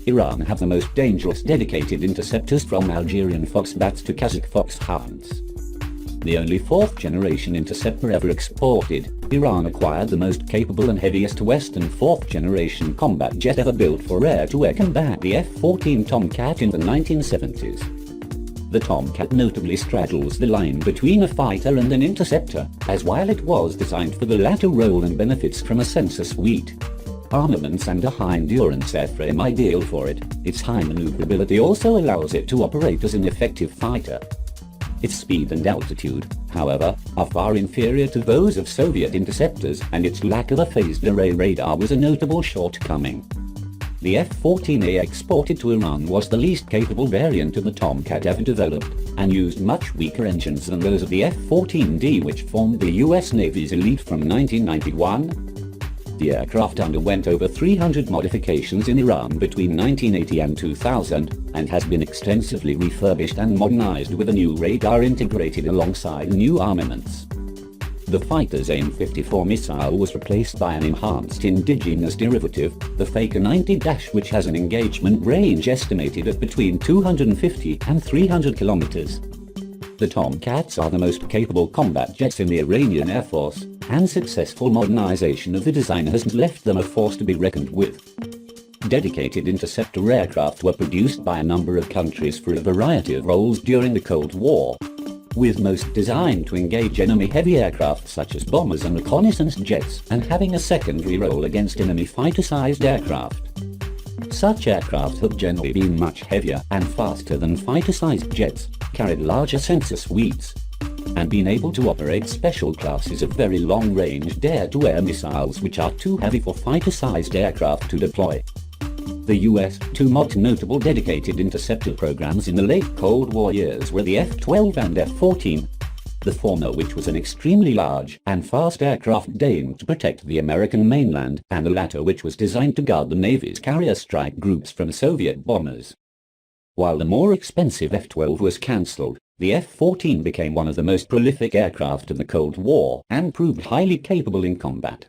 Iran have the most dangerous dedicated interceptors, from Algerian Foxbats to Kazakh Foxhounds. The only fourth-generation interceptor ever exported, Iran acquired the most capable and heaviest Western fourth-generation combat jet ever built for air-to-air combat, the F-14 Tomcat, in the 1970s. The Tomcat notably straddles the line between a fighter and an interceptor, as while it was designed for the latter role and benefits from a sensor suite, armaments and a high-endurance airframe ideal for it, its high maneuverability also allows it to operate as an effective fighter. Its speed and altitude, however, are far inferior to those of Soviet interceptors, and its lack of a phased array radar was a notable shortcoming. The F-14A exported to Iran was the least capable variant of the Tomcat ever developed, and used much weaker engines than those of the F-14D, which formed the US Navy's elite from 1991. The aircraft underwent over 300 modifications in Iran between 1980 and 2000, and has been extensively refurbished and modernized with a new radar integrated alongside new armaments. The fighter's AIM-54 missile was replaced by an enhanced indigenous derivative, the Faker 90-, which has an engagement range estimated at between 250 and 300 kilometers. The Tomcats are the most capable combat jets in the Iranian Air Force, and successful modernization of the design has left them a force to be reckoned with. Dedicated interceptor aircraft were produced by a number of countries for a variety of roles during the Cold War, with most designed to engage enemy heavy aircraft such as bombers and reconnaissance jets, and having a secondary role against enemy fighter-sized aircraft. Such aircraft have generally been much heavier and faster than fighter-sized jets, carried larger sensor suites, and been able to operate special classes of very long-range air-to-air missiles which are too heavy for fighter-sized aircraft to deploy. The US, two most notable dedicated interceptor programs in the late Cold War years were the F-12 and F-14, the former which was an extremely large and fast aircraft aimed to protect the American mainland, and the latter which was designed to guard the Navy's carrier strike groups from Soviet bombers. While the more expensive F-12 was cancelled, the F-14 became one of the most prolific aircraft in the Cold War and proved highly capable in combat.